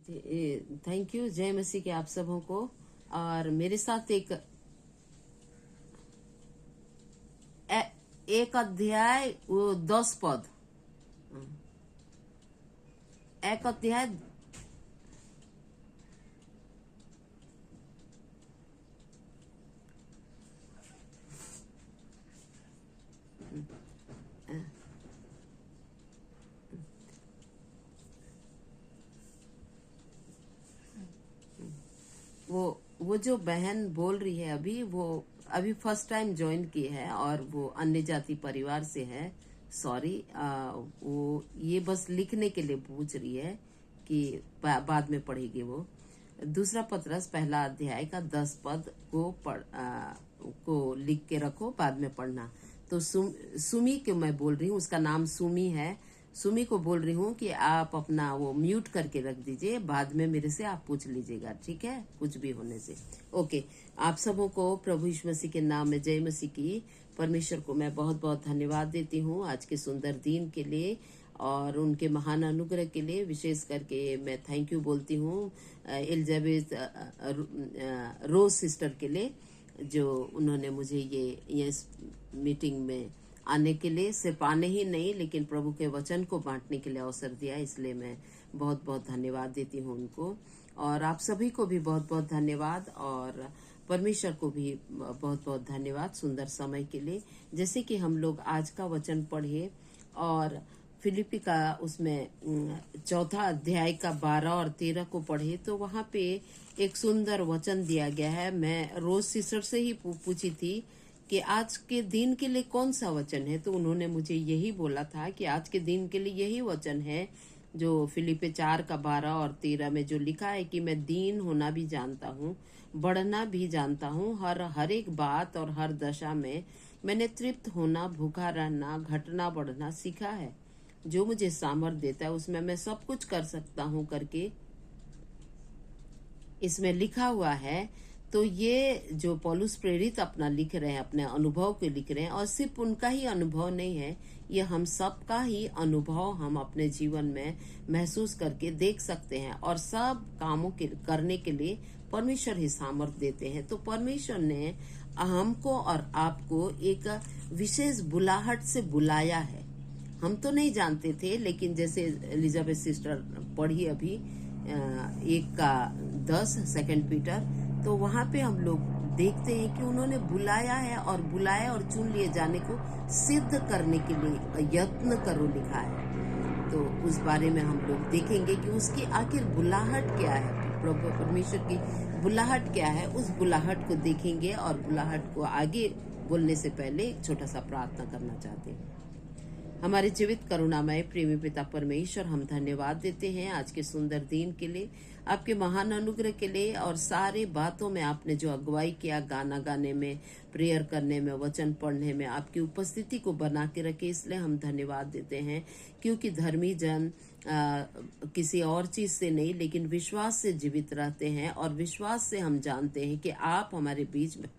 Thank you. जय मसीह के आप सबों को। और मेरे साथ एक अध्याय, वो 10 पद, एक अध्याय। वो जो बहन बोल रही है अभी, वो अभी फर्स्ट टाइम ज्वाइन की है और वो अन्य जाति परिवार से है। सॉरी, वो ये बस लिखने के लिए पूछ रही है कि बाद में पढ़ेगी वो। दूसरा पत्रस पहला अध्याय का 10 पद को लिख के रखो, बाद में पढ़ना। तो सुमी के मैं बोल रही हूँ, उसका नाम सुमी है। सुमी को बोल रही हूँ कि आप अपना वो म्यूट करके रख दीजिए, बाद में मेरे से आप पूछ लीजिएगा, ठीक है, कुछ भी होने से। ओके। आप सबों को प्रभु यीशु मसीह के नाम में जय मसीह की। परमेश्वर को मैं बहुत बहुत धन्यवाद देती हूँ आज के सुंदर दिन के लिए और उनके महान अनुग्रह के लिए। विशेष करके मैं थैंक यू बोलती हूँ एलिजाबेथ रोज सिस्टर के लिए, जो उन्होंने मुझे ये मीटिंग में आने के लिए, सिर्फ आने ही नहीं लेकिन प्रभु के वचन को बांटने के लिए अवसर दिया। इसलिए मैं बहुत बहुत धन्यवाद देती हूँ उनको। और आप सभी को भी बहुत बहुत धन्यवाद, और परमेश्वर को भी बहुत बहुत धन्यवाद सुंदर समय के लिए। जैसे कि हम लोग आज का वचन पढ़े और फिलिपी का उसमें चौथा अध्याय का 12 और 13 को पढ़े, तो वहाँ पे एक सुंदर वचन दिया गया है। मैं रोज सिस्टर से ही पूछी थी कि आज के दिन के लिए कौन सा वचन है, तो उन्होंने मुझे यही बोला था कि आज के दिन के लिए यही वचन है जो फिलिपी 4 का 12 और 13 में जो लिखा है कि मैं दीन होना भी जानता हूँ, बढ़ना भी जानता हूँ। हर एक बात और हर दशा में मैंने तृप्त होना, भूखा रहना, घटना बढ़ना सीखा है। जो मुझे सामर्थ्य देता है उसमें मैं सब कुछ कर सकता हूँ करके इसमें लिखा हुआ है। तो ये जो पौलुस प्रेरित अपना लिख रहे हैं, अपने अनुभव को लिख रहे हैं, और सिर्फ उनका ही अनुभव नहीं है, ये हम सबका ही अनुभव हम अपने जीवन में महसूस करके देख सकते हैं। और सब कामों के करने के लिए परमेश्वर ही सामर्थ्य देते हैं। तो परमेश्वर ने हमको और आपको एक विशेष बुलाहट से बुलाया है। हम तो नहीं जानते थे, लेकिन जैसे एलिजाबेथ सिस्टर पढ़ी अभी 1:10 2 पीटर, तो वहां पे हम लोग देखते हैं कि उन्होंने बुलाया है, और बुलाया और चुन लिए जाने को सिद्ध करने के लिए यत्न करो लिखा है। तो उस बारे में हम लोग देखेंगे कि उसकी आखिर बुलाहट क्या है, प्रभु परमेश्वर की बुलाहट क्या है। उस बुलाहट को देखेंगे, और बुलाहट को आगे बोलने से पहले एक छोटा सा प्रार्थना करना चाहते हैं। हमारे जीवित करुणामय प्रेमी पिता परमेश्वर, हम धन्यवाद देते हैं आज के सुंदर दिन के लिए, आपके महान अनुग्रह के लिए, और सारे बातों में आपने जो अगुवाई किया, गाना गाने में, प्रेयर करने में, वचन पढ़ने में आपकी उपस्थिति को बना के रखे, इसलिए हम धन्यवाद देते हैं। क्योंकि धर्मी जन किसी और चीज से नहीं लेकिन विश्वास से जीवित रहते हैं, और विश्वास से हम जानते हैं कि आप हमारे बीच में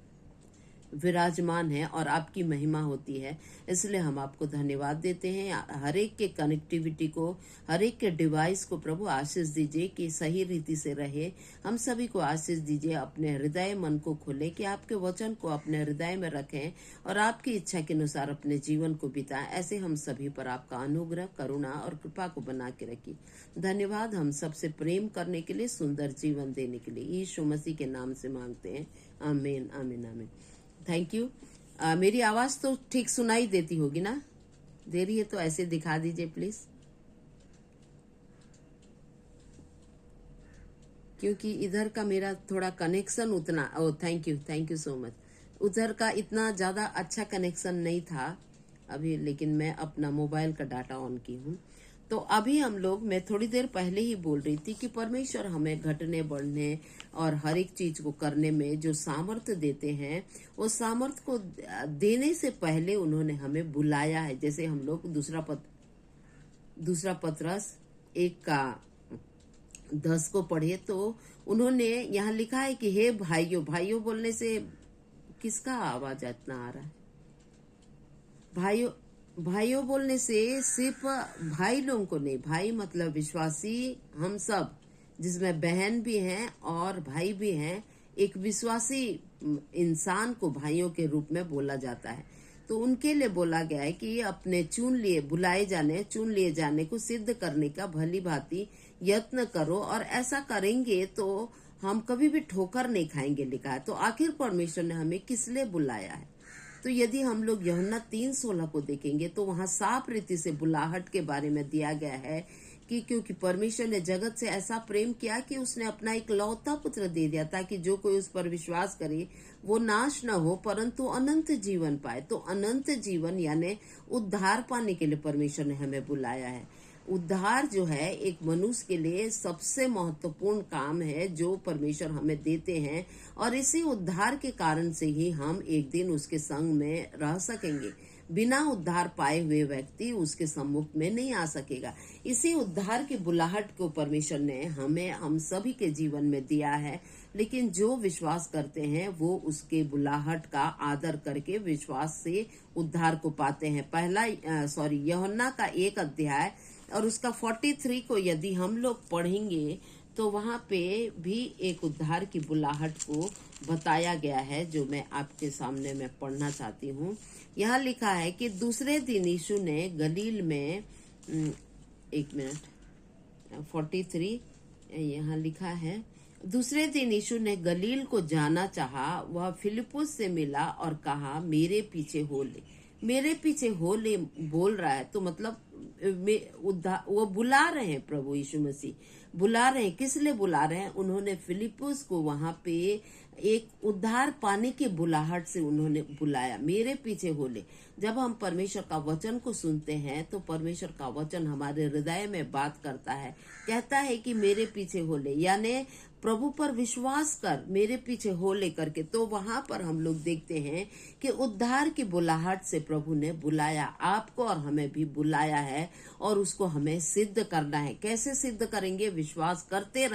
विराजमान है और आपकी महिमा होती है। इसलिए हम आपको धन्यवाद देते हैं। हर एक के कनेक्टिविटी को, हर एक के डिवाइस को प्रभु आशीष दीजिए कि सही रीति से रहे। हम सभी को आशीष दीजिए, अपने हृदय मन को खोले कि आपके वचन को अपने हृदय में रखें और आपकी इच्छा के अनुसार अपने जीवन को बिताएं। ऐसे हम सभी पर आपका अनुग्रह, करुणा और कृपा को बना के रखिए। धन्यवाद हम सबसे प्रेम करने के लिए, सुंदर जीवन देने के लिए यीशु मसीह के नाम से मांगते हैं। आमीन आमीन आमीन। Thank you. मेरी आवाज तो ठीक सुनाई देती होगी ना? दे रही है तो ऐसे दिखा दीजिए प्लीज, क्योंकि इधर का मेरा थोड़ा कनेक्शन उतना, थैंक यू सो मच। उधर का इतना ज्यादा अच्छा कनेक्शन नहीं था अभी, लेकिन मैं अपना मोबाइल का डाटा ऑन की हूँ। तो अभी हम लोग, मैं थोड़ी देर पहले ही बोल रही थी कि परमेश्वर हमें घटने बढ़ने और हर एक चीज को करने में जो सामर्थ्य देते हैं, वो सामर्थ्य को देने से पहले उन्होंने हमें बुलाया है। जैसे हम लोग दूसरा पत्रस 1:10 को पढ़े, तो उन्होंने यहाँ लिखा है कि हे भाइयों, भाइयों बोलने से किसका आवाज इतना आ रहा है? भाइयों बोलने से सिर्फ भाई लोगों को नहीं, भाई मतलब विश्वासी हम सब, जिसमें बहन भी हैं और भाई भी हैं। एक विश्वासी इंसान को भाइयों के रूप में बोला जाता है। तो उनके लिए बोला गया है कि अपने चुन लिए जाने को सिद्ध करने का भली भांति यत्न करो, और ऐसा करेंगे तो हम कभी भी ठोकर नहीं खाएंगे, लिखा है। तो आखिर परमेश्वर ने हमें किस लिए बुलाया है? तो यदि हम लोग यूहन्ना 3:16 को देखेंगे तो वहां साफ रीति से बुलाहट के बारे में दिया गया है कि क्योंकि परमेश्वर ने जगत से ऐसा प्रेम किया कि उसने अपना एक लौता पुत्र दे दिया, ताकि जो कोई उस पर विश्वास करे वो नाश न हो परंतु अनंत जीवन पाए। तो अनंत जीवन यानी उद्धार पाने के लिए परमेश्वर ने हमें बुलाया है। उद्धार जो है एक मनुष्य के लिए सबसे महत्वपूर्ण काम है जो परमेश्वर हमें देते हैं, और इसी उद्धार के कारण से ही हम एक दिन उसके संग में रह सकेंगे। बिना उद्धार पाए हुए व्यक्ति उसके सम्मुख में नहीं आ सकेगा। इसी उद्धार की बुलाहट को परमेश्वर ने हम सभी के जीवन में दिया है, लेकिन जो विश्वास करते हैं वो उसके बुलाहट का आदर करके विश्वास से उद्धार को पाते हैं। यूहन्ना का 1 अध्याय और उसका 43 को यदि हम लोग पढ़ेंगे तो वहां पे भी एक उद्धार की बुलाहट को बताया गया है, जो मैं आपके सामने मैं पढ़ना चाहती हूँ। यहाँ लिखा है कि दूसरे दिन यीशु ने गलील में 43 यहाँ लिखा है, दूसरे दिन यीशु ने गलील को जाना चाहा। वह फिलिपुस से मिला और कहा, मेरे पीछे हो ले। मेरे पीछे हो ले बोल रहा है तो मतलब वो बुला रहे हैं, प्रभु यीशु मसीह बुला रहे हैं। किस लिए बुला रहे हैं? उन्होंने फिलिपुस को वहां पे एक उद्धार पाने की बुलाहट से उन्होंने बुलाया, मेरे पीछे हो ले। जब हम परमेश्वर का वचन को सुनते हैं तो परमेश्वर का वचन हमारे हृदय में बात करता है, कहता है कि मेरे पीछे हो ले, यानी प्रभु पर विश्वास कर, मेरे पीछे हो ले करके। तो वहां पर हम लोग देखते हैं कि उद्धार की बुलाहट से प्रभु ने बुलाया, आपको और हमें भी बुलाया है, और उसको हमें सिद्ध करना है। कैसे सिद्ध करेंगे? विश्वास करते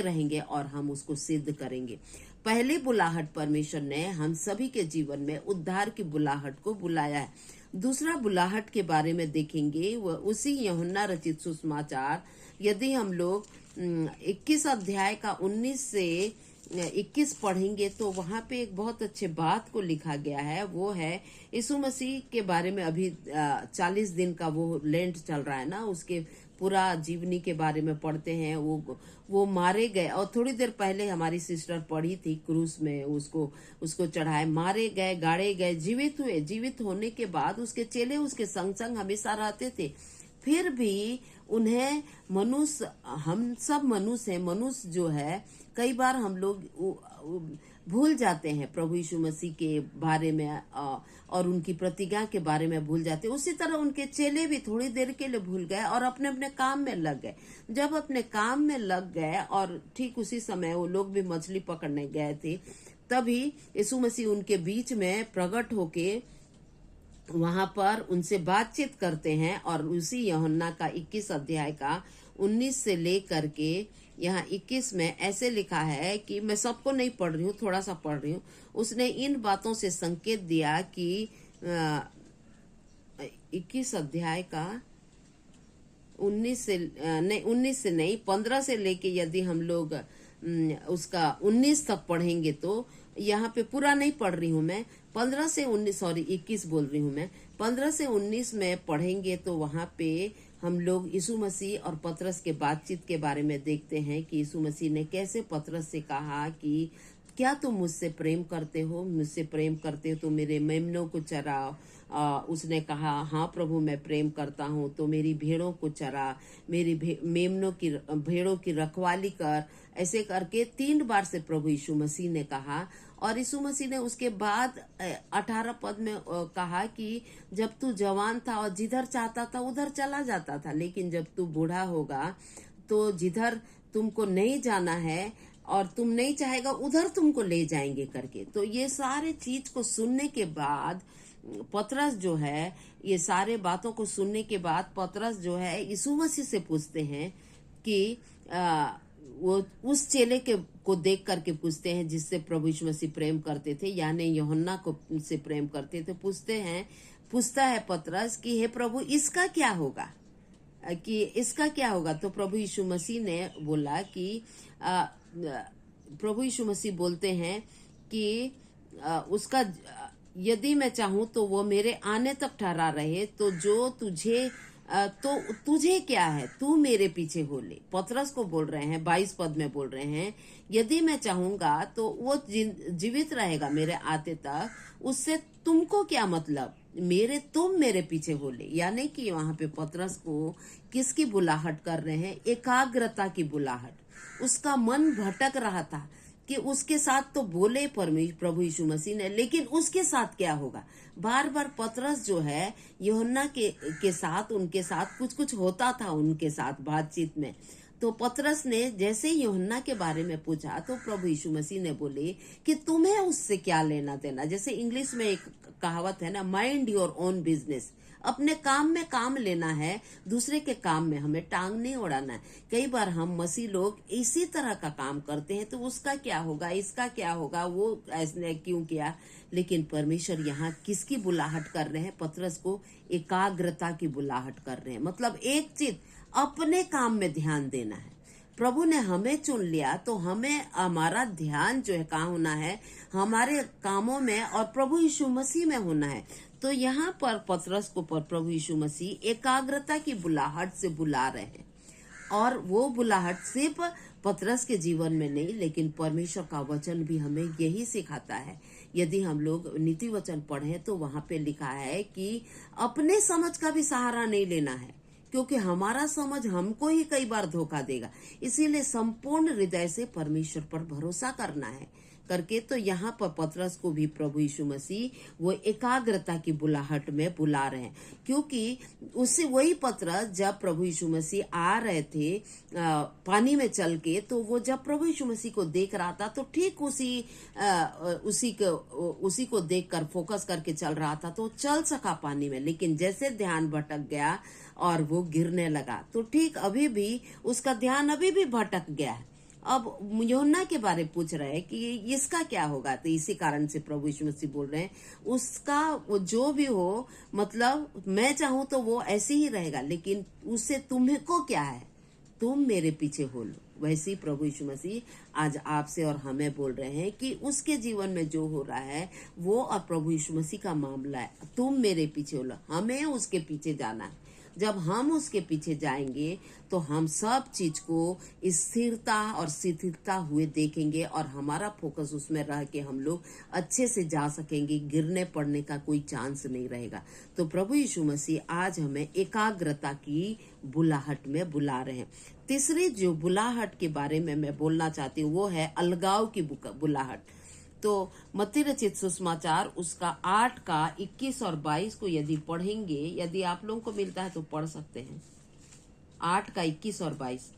रहेंगे और हम उसको सिद्ध करेंगे। पहली बुलाहट परमेश्वर ने हम सभी के जीवन में उद्धार की बुलाहट को बुलाया है। दूसरा बुलाहट के बारे में देखेंगे, वह उसी यूहन्ना रचित सुसमाचार, यदि हम लोग 21 अध्याय का 19 से 21 पढ़ेंगे तो वहां पे एक बहुत अच्छे बात को लिखा गया है। वो है यीशु मसीह के बारे में। अभी 40 दिन का वो लेंट चल रहा है ना, उसके पूरा जीवनी के बारे में पढ़ते हैं। वो मारे गए, और थोड़ी देर पहले हमारी सिस्टर पढ़ी थी, क्रूस में उसको चढ़ाए, मारे गए, गाड़े गए, जीवित हुए। जीवित होने के बाद उसके चेले उसके संग संग हमेशा रहते थे। फिर भी उन्हें हम सब मनुष्य हैं, मनुष्य जो है कई बार हम लोग भूल जाते हैं प्रभु यीशु मसीह के बारे में और उनकी प्रतिज्ञा के बारे में भूल जाते हैं। उसी तरह उनके चेले भी थोड़ी देर के लिए भूल गए और अपने अपने काम में लग गए। जब अपने काम में लग गए और ठीक उसी समय वो लोग भी मछली पकड़ने गए थे, तभी यीशु मसीह उनके बीच में प्रकट होके वहां पर उनसे बातचीत करते हैं। और उसी यूहन्ना का 21 अध्याय का 19 से लेकर के यहाँ 21 में ऐसे लिखा है कि मैं सबको नहीं पढ़ रही हूँ, थोड़ा सा पढ़ रही हूँ। उसने इन बातों से संकेत दिया कि 21 अध्याय का 19 से नहीं 15 से लेके यदि हम लोग उसका 19 तक पढ़ेंगे तो यहाँ पे पूरा नहीं पढ़ रही हूँ मैं, 21 बोल रही हूँ मैं। 15 से 19 में पढ़ेंगे तो वहाँ पे हम लोग यीशु मसीह और पतरस के बातचीत के बारे में देखते हैं कि यीशु मसीह ने कैसे पतरस से कहा कि क्या तुम मुझसे प्रेम करते हो? मुझसे प्रेम करते हो तो मेरे मेमनों को चराओ। उसने कहा, हाँ प्रभु मैं प्रेम करता हूँ, तो मेरी भेड़ों को चरा, मेरी भेड़ों की रखवाली कर। ऐसे करके 3 बार से प्रभु यीशु मसीह ने कहा। और यीशु मसीह ने उसके बाद 18 पद में कहा कि जब तू जवान था और जिधर चाहता था उधर चला जाता था, लेकिन जब तू बूढ़ा होगा तो जिधर तुमको नहीं जाना है और तुम नहीं चाहेगा उधर तुमको ले जाएंगे करके। तो ये सारे चीज को सुनने के बाद पतरस जो है, ये सारे बातों को सुनने के बाद पतरस जो है यीशु मसीह से पूछते हैं कि वो उस चेले को देख करके पूछते हैं जिससे प्रभु यीशु मसीह प्रेम करते थे, यानी यूहन्ना को से प्रेम करते थे। पूछता है पतरस कि हे प्रभु इसका क्या होगा? कि इसका क्या होगा, तो प्रभु यीशु मसीह ने बोला कि प्रभु यीशु मसीह बोलते हैं कि उसका यदि मैं चाहूं तो वो मेरे आने तक ठहरा रहे, तो जो तुझे तो तुझे क्या है, तू मेरे पीछे हो ले। पतरस को बोल रहे हैं, 22 पद में बोल रहे हैं, यदि मैं चाहूंगा तो वो जीवित रहेगा मेरे आते तक, उससे तुमको क्या मतलब, तुम मेरे पीछे हो ले। यानी कि वहां पे पतरस को किसकी बुलाहट कर रहे हैं, एकाग्रता की बुलाहट। उसका मन भटक रहा था कि उसके साथ तो बोले प्रभु यीशु मसीह ने, लेकिन उसके साथ क्या होगा। बार बार पतरस जो है यूहन्ना के साथ, उनके साथ कुछ कुछ होता था उनके साथ बातचीत में। तो पतरस ने जैसे ही यूहन्ना के बारे में पूछा तो प्रभु यीशु मसीह ने बोले कि तुम्हें उससे क्या लेना देना। जैसे इंग्लिश में एक कहावत है ना, माइंड योर ओन बिजनेस। अपने काम में काम लेना है, दूसरे के काम में हमें टांग नहीं उड़ाना है। कई बार हम मसीह लोग इसी तरह का काम करते हैं, तो उसका क्या होगा, इसका क्या होगा, वो ऐसने क्यों किया। लेकिन परमेश्वर यहाँ किसकी बुलाहट कर रहे हैं, पतरस को एकाग्रता की बुलाहट कर रहे हैं। मतलब एक चीज, अपने काम में ध्यान देना है। प्रभु ने हमें चुन लिया तो हमें हमारा ध्यान जो है कहाँ होना है, हमारे कामों में और प्रभु यीशु मसीह में होना है। तो यहाँ पर पतरस को प्रभु यीशु मसीह एकाग्रता की बुलाहट से बुला रहे हैं। और वो बुलाहट सिर्फ पतरस के जीवन में नहीं, लेकिन परमेश्वर का वचन भी हमें यही सिखाता है। यदि हम लोग नीति वचन पढ़ें तो वहां पे लिखा है कि अपने समझ का भी सहारा नहीं लेना है, क्योंकि हमारा समझ हमको ही कई बार धोखा देगा। इसीलिए संपूर्ण हृदय से परमेश्वर पर भरोसा करना है करके। तो यहाँ पर पतरस को भी प्रभु यीशु मसीह वो एकाग्रता की बुलाहट में बुला रहे हैं, क्योंकि उससे वही पतरस जब प्रभु यीशु मसीह आ रहे थे पानी में चल के, तो वो जब प्रभु यीशु मसीह को देख रहा था तो ठीक उसी को देखकर फोकस करके चल रहा था, तो चल सका पानी में। लेकिन जैसे ध्यान भटक गया और वो गिरने लगा, तो ठीक अभी भी उसका ध्यान अभी भी भटक गया है। अब यूहन्ना के बारे में पूछ रहे हैं कि इसका क्या होगा, तो इसी कारण से प्रभु यीशु मसीह बोल रहे हैं उसका वो जो भी हो, मतलब मैं चाहूं तो वो ऐसे ही रहेगा, लेकिन उससे तुम्हें को क्या है, तुम मेरे पीछे हो लो। वैसे ही प्रभु यीशु मसीह आज आपसे और हमें बोल रहे हैं कि उसके जीवन में जो हो रहा है वो और प्रभु यीशु मसीह का मामला है, तुम मेरे पीछे हो लो, हमें उसके पीछे जाना है। जब हम उसके पीछे जाएंगे तो हम सब चीज को स्थिरता और शिथिलता हुए देखेंगे और हमारा फोकस उसमें रह के हम लोग अच्छे से जा सकेंगे, गिरने पड़ने का कोई चांस नहीं रहेगा। तो प्रभु यीशु मसीह आज हमें एकाग्रता की बुलाहट में बुला रहे हैं। तीसरी जो बुलाहट के बारे में मैं बोलना चाहती हूँ वो है अलगाव की बुलाहट। तो मत्ती रचित सुसमाचार उसका 8 का 21 और 22 को यदि पढ़ेंगे, यदि आप लोगों को मिलता है तो पढ़ सकते हैं। 8 का 21 और 22।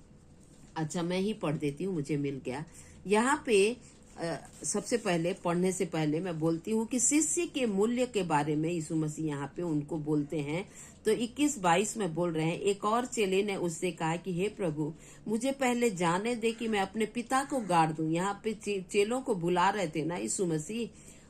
अच्छा, मैं ही पढ़ देती हूँ, मुझे मिल गया। यहाँ पे सबसे पहले पढ़ने से पहले मैं बोलती हूँ कि शिष्य के मूल्य के बारे में यीशु मसीह यहाँ पे उनको बोलते हैं। तो 21-22 में बोल रहे हैं, एक और चेले ने उससे कहा कि हे प्रभु, मुझे पहले जाने दे कि मैं अपने पिता को गाड़ दूं। यहाँ पे चेलों को बुला रहे थे ना यीशु मसीह,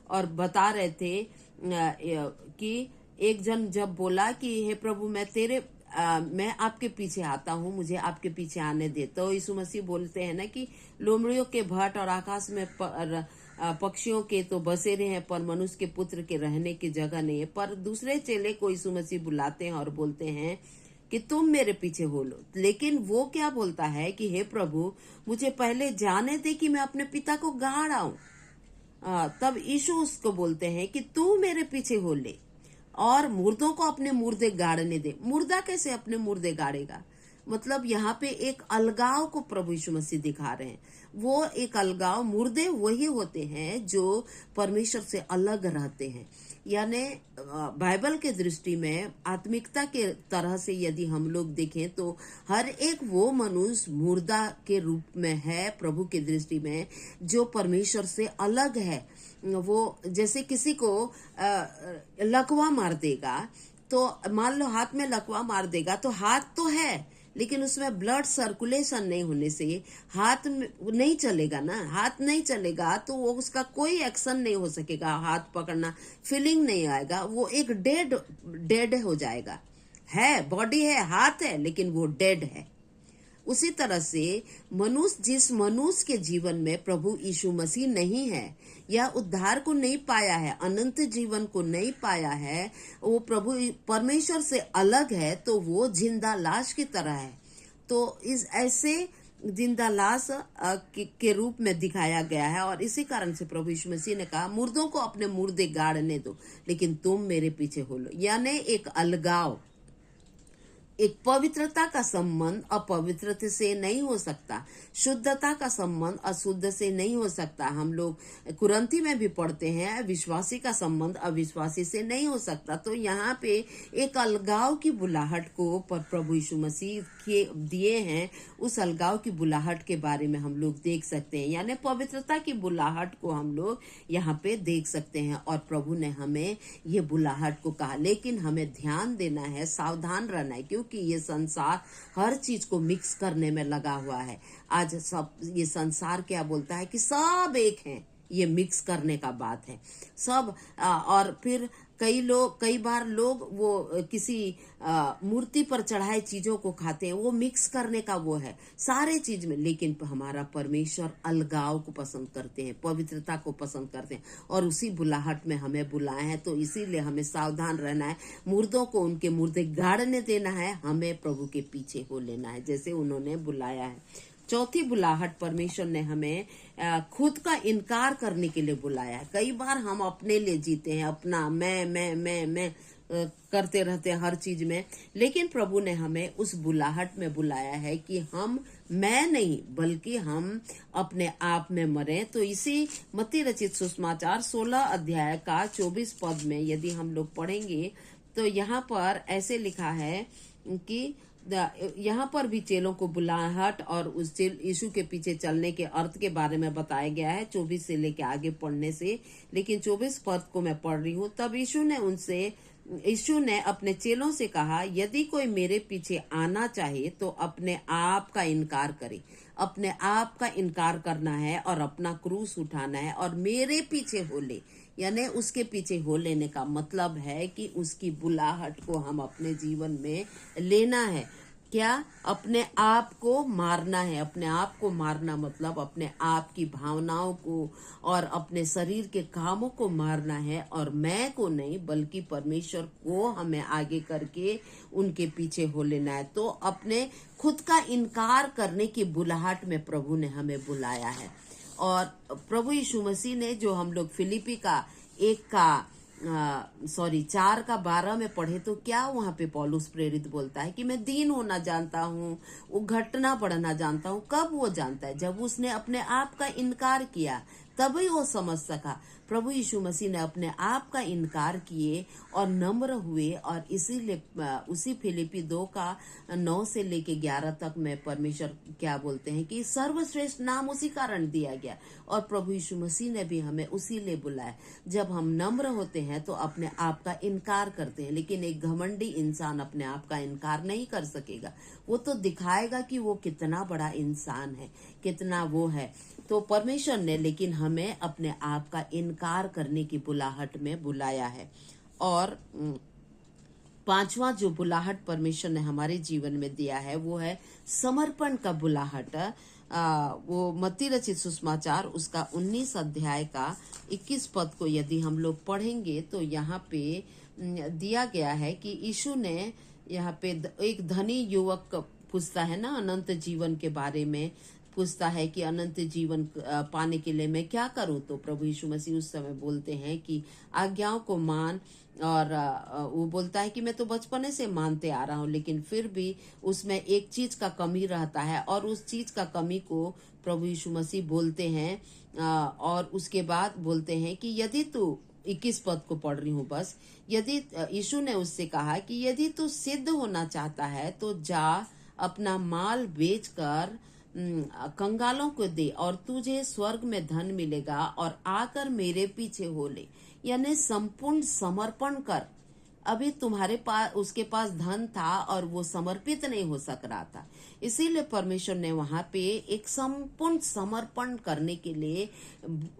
और बता रहे थे कि एक जन जब बोला कि हे प्रभु मैं आपके पीछे आता हूँ, मुझे आपके पीछे आने दे। तो यीशु मसीह बोलते हैं ना कि लोमड़ियों के भट्ट और आकाश में पक्षियों के तो बसेरे हैं, पर मनुष्य के पुत्र के रहने की जगह नहीं है। पर दूसरे चेले को यीशु मसीह बुलाते हैं और बोलते हैं कि तुम मेरे पीछे हो लो। लेकिन वो क्या बोलता है कि हे प्रभु, मुझे पहले जाने दे कि मैं अपने पिता को गाड़ आऊं। तब यीशु उसको बोलते हैं कि तू मेरे पीछे हो ले और मुर्दों को अपने मुर्दे गाड़ने दे। मुर्दा कैसे अपने मुर्दे गाड़ेगा? मतलब यहाँ पे एक अलगाव को प्रभु यीशु मसीह दिखा रहे हैं। वो एक अलगाव, मुर्दे वही होते हैं जो परमेश्वर से अलग रहते हैं। यानी बाइबल के दृष्टि में आत्मिकता के तरह से यदि हम लोग देखें तो हर एक वो मनुष्य मुर्दा के रूप में है प्रभु की दृष्टि में, जो परमेश्वर से अलग है। वो जैसे किसी को लकवा मार देगा, तो मान लो हाथ में लकवा मार देगा, तो हाथ तो है लेकिन उसमें ब्लड सर्कुलेशन नहीं होने से हाथ नहीं चलेगा ना। हाथ नहीं चलेगा तो वो उसका कोई एक्शन नहीं हो सकेगा, हाथ पकड़ना, फीलिंग नहीं आएगा, वो एक डेड हो जाएगा, है, बॉडी है, हाथ है, लेकिन वो डेड है। उसी तरह से जिस मनुष्य के जीवन में प्रभु यीशु मसीह नहीं है या उद्धार को नहीं पाया है, अनंत जीवन को नहीं पाया है, वो प्रभु परमेश्वर से अलग है, तो वो जिंदा लाश की तरह है। तो इस ऐसे जिंदा लाश के रूप में दिखाया गया है। और इसी कारण से प्रभु यीशु मसीह ने कहा, मुर्दों को अपने मुर्दे गाड़ने दो, लेकिन तुम मेरे पीछे हो लो। यानी एक अलगाव, एक पवित्रता का संबंध अपवित्रता से नहीं हो सकता, शुद्धता का संबंध अशुद्ध से नहीं हो सकता। हम लोग कुरंती में भी पढ़ते हैं, विश्वासी का संबंध अविश्वासी से नहीं हो सकता। तो यहाँ पे एक अलगाव की बुलाहट को प्रभु यीशु मसीह के दिए हैं। उस अलगाव की बुलाहट के बारे में हम लोग देख सकते हैं, यानी पवित्रता की बुलाहट को हम लोग यहाँ पे देख सकते हैं। और प्रभु ने हमें ये बुलाहट को कहा, लेकिन हमें ध्यान देना है, सावधान रहना है, क्योंकि ये संसार हर चीज को मिक्स करने में लगा हुआ है। आज सब ये संसार क्या बोलता है कि सब एक हैं, ये मिक्स करने का बात है सब। और फिर कई बार लोग वो किसी मूर्ति पर चढ़ाए चीजों को खाते हैं, वो मिक्स करने का वो है सारे चीज में। लेकिन हमारा परमेश्वर अलगाव को पसंद करते हैं, पवित्रता को पसंद करते हैं, और उसी बुलाहट में हमें बुलाए हैं। तो इसीलिए हमें सावधान रहना है, मुर्दों को उनके मुर्दे गाड़ने देना है, हमें प्रभु के पीछे हो लेना है जैसे उन्होंने बुलाया है। चौथी बुलाहट, परमेश्वर ने हमें खुद का इनकार करने के लिए बुलाया है। कई बार हम अपने लिए जीते हैं, अपना मैं करते रहते हैं हर चीज में। लेकिन प्रभु ने हमें उस बुलाहट में बुलाया है कि हम मैं नहीं, बल्कि हम अपने आप में मरे। तो इसी मत्ती रचित सुसमाचार 16 अध्याय का 24 पद में यदि हम लोग पढ़ेंगे तो यहाँ पर ऐसे लिखा है कि यहाँ पर भी चेलों को बुलाहट और उस यीशु के पीछे चलने के अर्थ के बारे में बताया गया है 24 से लेके आगे पढ़ने से। लेकिन 24 पद को मैं पढ़ रही हूँ। तब यीशु ने अपने चेलों से कहा, यदि कोई मेरे पीछे आना चाहे तो अपने आप का इनकार करे। अपने आप का इनकार करना है और अपना क्रूस उठाना है और मेरे पीछे हो ले। यानी उसके पीछे हो लेने का मतलब है कि उसकी बुलाहट को हम अपने जीवन में लेना है। क्या? अपने आप को मारना है। अपने आप को मारना मतलब अपने आप की भावनाओं को और अपने शरीर के कामों को मारना है, और मैं को नहीं बल्कि परमेश्वर को हमें आगे करके उनके पीछे हो लेना है। तो अपने खुद का इनकार करने की बुलाहट में प्रभु ने हमें बुलाया है। और प्रभु यीशु मसीह ने, जो हम लोग फिलिपी का 4:12 में पढ़े, तो क्या वहां पे पौलुस प्रेरित बोलता है कि मैं दीन होना जानता हूँ, वो घटना बढ़ना जानता हूँ। कब वो जानता है? जब उसने अपने आप का इनकार किया, तभी वो समझ सका। प्रभु यीशु मसीह ने अपने आप का इनकार किए और नम्र हुए, और इसीलिए उसी फिलिपी 2:9 से लेके 11 तक में परमेश्वर क्या बोलते हैं कि सर्वश्रेष्ठ नाम उसी कारण दिया गया। और प्रभु यीशु मसीह ने भी हमें उसी लिए बुलाया। जब हम नम्र होते हैं तो अपने आप का इनकार करते हैं, लेकिन एक घमंडी इंसान अपने आप का इनकार नहीं कर सकेगा। वो तो दिखाएगा कि वो कितना बड़ा इंसान है, कितना वो है। तो परमेश्वर ने लेकिन हमें अपने आप का इनकार करने की बुलाहट में बुलाया है। और पांचवा जो बुलाहट परमेश्वर ने हमारे जीवन में दिया है वो है समर्पण का बुलाहट। वो मत्ती रचित सुसमाचार उसका 19 अध्याय का 21 पद को यदि हम लोग पढ़ेंगे तो यहाँ पे दिया गया है कि यीशु ने यहाँ पे एक धनी युवक पूछता है ना, अनंत जीवन के बारे में पूछता है कि अनंत जीवन पाने के लिए मैं क्या करूं। तो प्रभु यीशु मसीह उस समय बोलते हैं कि आज्ञाओं को मान। और वो बोलता है कि मैं तो बचपने से मानते आ रहा हूं, लेकिन फिर भी उसमें एक चीज का कमी रहता है, और उस चीज का कमी को प्रभु यीशु मसीह बोलते हैं। और उसके बाद बोलते हैं कि यदि तू 21 पद को पढ़ रही हूँ बस, यदि यीशु ने उससे कहा कि यदि तू सिद्ध होना चाहता है तो जा अपना माल बेचकर कंगालों को दे और तुझे स्वर्ग में धन मिलेगा, और आकर मेरे पीछे हो ले। यानी संपूर्ण समर्पण कर। अभी तुम्हारे पास, उसके पास धन था और वो समर्पित नहीं हो सक रहा था, इसीलिए परमेश्वर ने वहां पे एक संपूर्ण समर्पण करने के लिए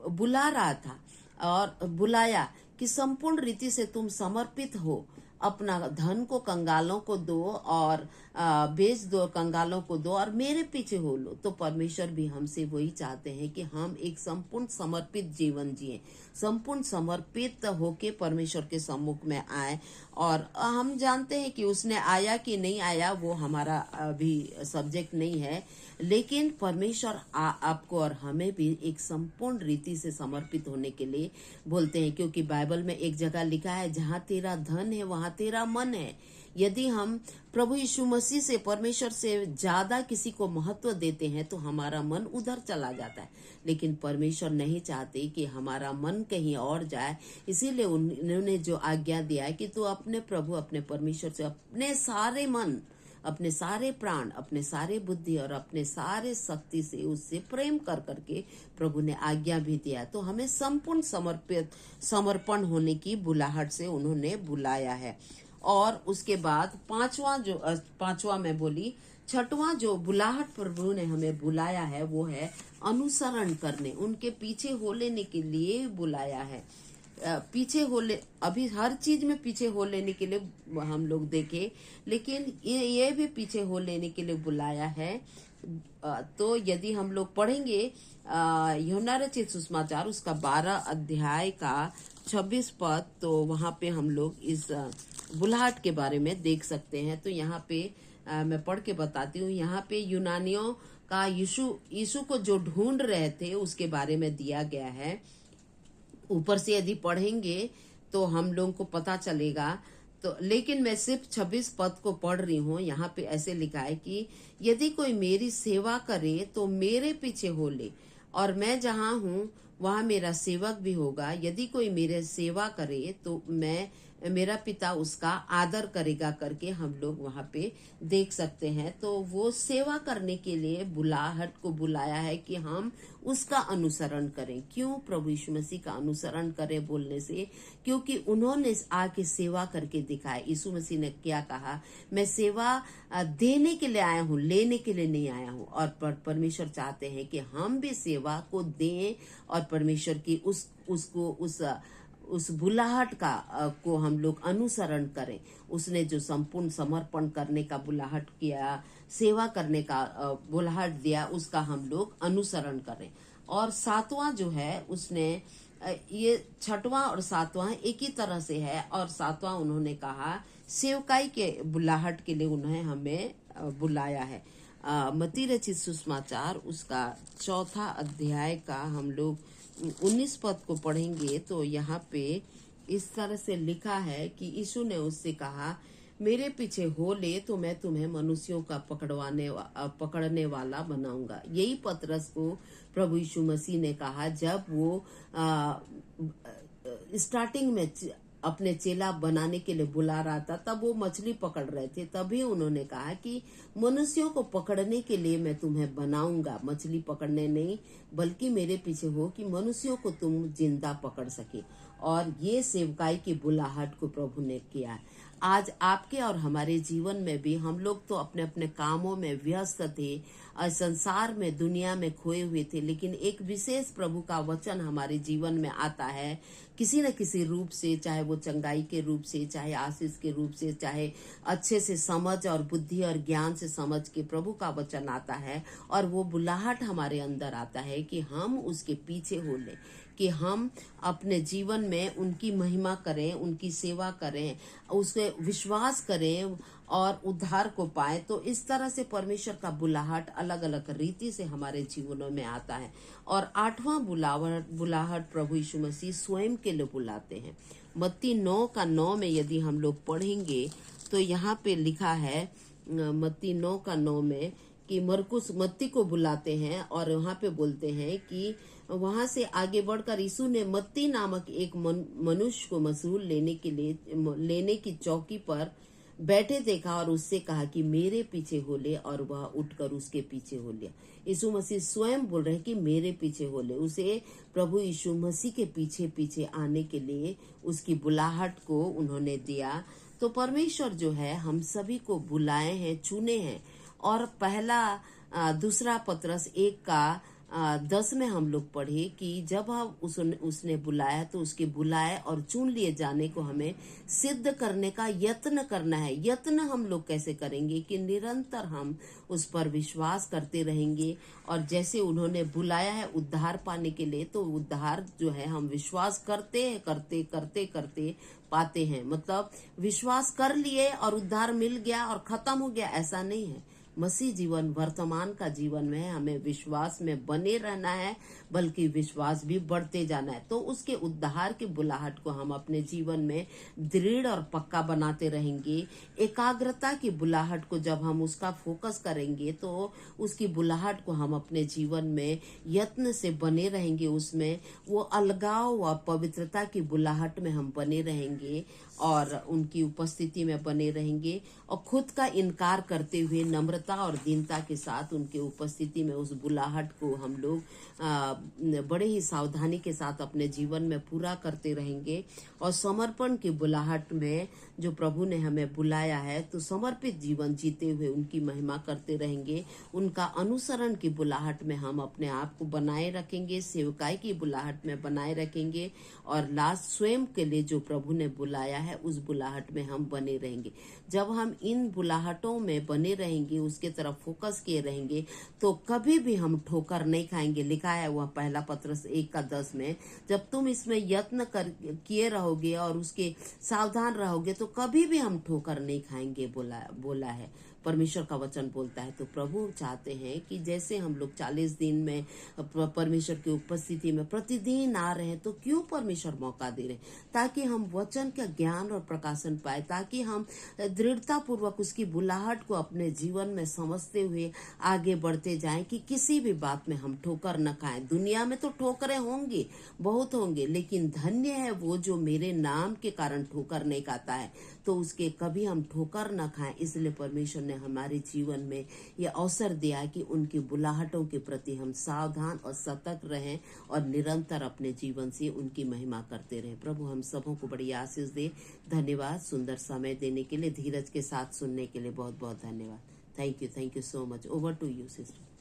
बुला रहा था और बुलाया कि संपूर्ण रीति से तुम समर्पित हो अपना धन को कंगालों को दो और बेच दो, कंगालों को दो और मेरे पीछे हो लो। तो परमेश्वर भी हमसे वही चाहते हैं कि हम एक संपूर्ण समर्पित जीवन जिए, संपूर्ण समर्पित होके परमेश्वर के सम्मुख में आए। और हम जानते हैं कि उसने आया कि नहीं आया वो हमारा अभी सब्जेक्ट नहीं है, लेकिन परमेश्वर आपको और हमें भी एक संपूर्ण रीति से समर्पित होने के लिए बोलते हैं, क्योंकि बाइबल में एक जगह लिखा है, जहां तेरा धन है वहां तेरा मन है। यदि हम प्रभु यीशु मसीह से, परमेश्वर से ज्यादा किसी को महत्व देते हैं तो हमारा मन उधर चला जाता है। लेकिन परमेश्वर नहीं चाहते कि हमारा मन कहीं और जाए, इसीलिए उन्होंने जो आज्ञा दिया है कि तू अपने प्रभु, अपने परमेश्वर से अपने सारे मन, अपने सारे प्राण, अपने सारे बुद्धि और अपने सारे शक्ति से उससे प्रेम कर करके प्रभु ने आज्ञा भी दिया। तो हमें संपूर्ण समर्पण होने की बुलाहट से उन्होंने बुलाया है। और उसके बाद पांचवा मैं बोली, छठवां जो बुलाहट प्रभु ने हमें बुलाया है वो है अनुसरण करने, उनके पीछे हो लेने के लिए बुलाया है। पीछे हो ले, अभी हर चीज में पीछे हो लेने के लिए हम लोग देखे, लेकिन ये भी पीछे हो लेने के लिए बुलाया है। तो यदि हम लोग पढ़ेंगे यूहन्ना रचित सुसमाचार उसका 12 अध्याय का 26 पद, तो वहां पे हम लोग इस बुलाहट के बारे में देख सकते हैं। तो यहाँ पे मैं पढ़ के बताती हूँ। यहाँ पे यूनानियों का यीशु को जो ढूंढ रहे थे उसके बारे में दिया गया है। ऊपर से यदि पढ़ेंगे तो हम लोगों को पता चलेगा। तो लेकिन मैं सिर्फ 26 पद को पढ़ रही हूँ। यहाँ पे ऐसे लिखा है कि यदि कोई मेरी सेवा करे तो मेरे पीछे हो ले, और मैं जहाँ हूँ वहाँ मेरा सेवक भी होगा। यदि कोई मेरे सेवा करे तो मेरा पिता उसका आदर करेगा, करके हम लोग वहाँ पे देख सकते हैं। तो वो सेवा करने के लिए बुलाहट को बुलाया है कि हम उसका अनुसरण करें। क्यों प्रभु यीशु मसीह का अनुसरण करें बोलने से? क्योंकि उन्होंने आके सेवा करके दिखाया। यीशु मसीह ने क्या कहा, मैं सेवा देने के लिए आया हूँ, लेने के लिए नहीं आया हूँ। और परमेश्वर चाहते हैं कि हम भी सेवा को दें और परमेश्वर की उस बुलाहट को हम लोग अनुसरण करें। उसने जो संपूर्ण समर्पण करने का बुलाहट किया, सेवा करने का बुलाहट दिया, उसका हम लोग अनुसरण करें। और सातवां जो है उसने, ये छठवां और सातवां एक ही तरह से है। और सातवां उन्होंने कहा सेवकाई के बुलाहट के लिए उन्हें हमें बुलाया है। मत्ती रचित सुसमाचार उसका 4 अध्याय का हम लोग 19 पद को पढ़ेंगे तो यहाँ पे इस तरह से लिखा है कि यीशु ने उससे कहा, मेरे पीछे हो ले तो मैं तुम्हें मनुष्यों का पकड़ने वाला बनाऊंगा। यही पतरस को प्रभु यीशु मसीह ने कहा जब वो स्टार्टिंग में अपने चेला बनाने के लिए बुला रहा था, तब वो मछली पकड़ रहे थे। तभी उन्होंने कहा कि मनुष्यों को पकड़ने के लिए मैं तुम्हें बनाऊंगा, मछली पकड़ने नहीं, बल्कि मेरे पीछे हो कि मनुष्यों को तुम जिंदा पकड़ सके। और ये सेवकाई की बुलाहट को प्रभु ने किया। आज आपके और हमारे जीवन में भी हम लोग तो अपने अपने कामों में व्यस्त थे और संसार में, दुनिया में खोए हुए थे, लेकिन एक विशेष प्रभु का वचन हमारे जीवन में आता है किसी न किसी रूप से, चाहे वो चंगाई के रूप से, चाहे आशीष के रूप से, चाहे अच्छे से समझ और बुद्धि और ज्ञान से समझ के प्रभु का वचन आता है। और वो बुलाहट हमारे अंदर आता है कि हम उसके पीछे हो लें, कि हम अपने जीवन में उनकी महिमा करें, उनकी सेवा करें, उसके विश्वास करें और उद्धार को पाए। तो इस तरह से परमेश्वर का बुलाहट अलग अलग रीति से हमारे जीवनों में आता है। और 8वां बुलाहट प्रभु यीशु मसीह स्वयं के लिए बुलाते हैं। मत्ती 9:9 में यदि हम लोग पढ़ेंगे तो यहाँ पे लिखा है, मत्ती 9:9 में, कि मरकुस मत्ती को बुलाते हैं और वहां पे बोलते हैं कि वहां से आगे बढ़कर यीशु ने मत्ती नामक एक मनुष्य को मसूल लेने की चौकी पर बैठे देखा और उससे कहा कि मेरे पीछे हो ले, और वह उठकर उसके पीछे हो लिया। यीशु मसीह स्वयं बोल रहे हैं कि मेरे पीछे हो ले। उसे प्रभु यीशु मसीह के पीछे पीछे आने के लिए उसकी बुलाहट को उन्होंने दिया। तो परमेश्वर जो है हम सभी को बुलाए हैं, चुने हैं। और पहला दूसरा पतरस 1 का 10 में हम लोग पढ़े कि जब हम उसने बुलाया तो उसके बुलाए और चुन लिए जाने को हमें सिद्ध करने का यत्न करना है। यत्न हम लोग कैसे करेंगे कि निरंतर हम उस पर विश्वास करते रहेंगे, और जैसे उन्होंने बुलाया है उद्धार पाने के लिए, तो उद्धार जो है हम विश्वास करते करते करते करते पाते हैं। मतलब विश्वास कर लिए और उद्धार मिल गया और खत्म हो गया, ऐसा नहीं है। मसीह जीवन वर्तमान का जीवन में हमें विश्वास में बने रहना है, बल्कि विश्वास भी बढ़ते जाना है। तो उसके उद्धार की बुलाहट को हम अपने जीवन में दृढ़ और पक्का बनाते रहेंगे। एकाग्रता की बुलाहट को जब हम उसका फोकस करेंगे तो उसकी बुलाहट को हम अपने जीवन में यत्न से बने रहेंगे। उसमें वो अलगाव व पवित्रता की बुलाहट में हम बने रहेंगे और उनकी उपस्थिति में बने रहेंगे, और खुद का इनकार करते हुए नम्रता और दीनता के साथ उनके उपस्थिति में उस बुलाहट को हम लोग बड़े ही सावधानी के साथ अपने जीवन में पूरा करते रहेंगे। और समर्पण की बुलाहट में जो प्रभु ने हमें बुलाया है, तो समर्पित जीवन जीते हुए उनकी महिमा करते रहेंगे। उनका अनुसरण की बुलाहट में हम अपने आप को बनाए रखेंगे, सेवकाई की बुलाहट में बनाए रखेंगे, और लास्ट स्वयं के लिए जो प्रभु ने बुलाया है उस बुलाहट में हम बने रहेंगे। जब हम इन बुलाहटों में बने रहेंगे, उसके तरफ फोकस किए रहेंगे, तो कभी भी हम ठोकर नहीं खाएंगे। लिखा है वह पहला पत्रस 1:10 में, जब तुम इसमें यत्न किए रहोगे और उसके सावधान रहोगे तो कभी भी हम ठोकर नहीं खाएंगे, बोला है परमेश्वर का वचन बोलता है। तो प्रभु चाहते हैं कि जैसे हम लोग 40 दिन में परमेश्वर की उपस्थिति में प्रतिदिन आ रहे हैं, तो क्यों परमेश्वर मौका दे रहे हैं, ताकि हम वचन का ज्ञान और प्रकाशन पाए, ताकि हम दृढ़ता पूर्वक उसकी बुलाहट को अपने जीवन में समझते हुए आगे बढ़ते जाएं, कि किसी भी बात में हम ठोकर न खाएं। दुनिया में तो ठोकरें होंगी, बहुत होंगे, लेकिन धन्य है वो जो मेरे नाम के कारण ठोकर नहीं खाता है, तो उसके कभी हम ठोकर न खाएं। इसलिए परमेश्वर ने हमारे जीवन में यह अवसर दिया कि उनकी बुलाहटों के प्रति हम सावधान और सतर्क रहें और निरंतर अपने जीवन से उनकी महिमा करते रहें। प्रभु हम सबों को बड़ी आशीष दे। धन्यवाद सुंदर समय देने के लिए, धीरज के साथ सुनने के लिए बहुत बहुत धन्यवाद। Thank you so much. Over to you sister.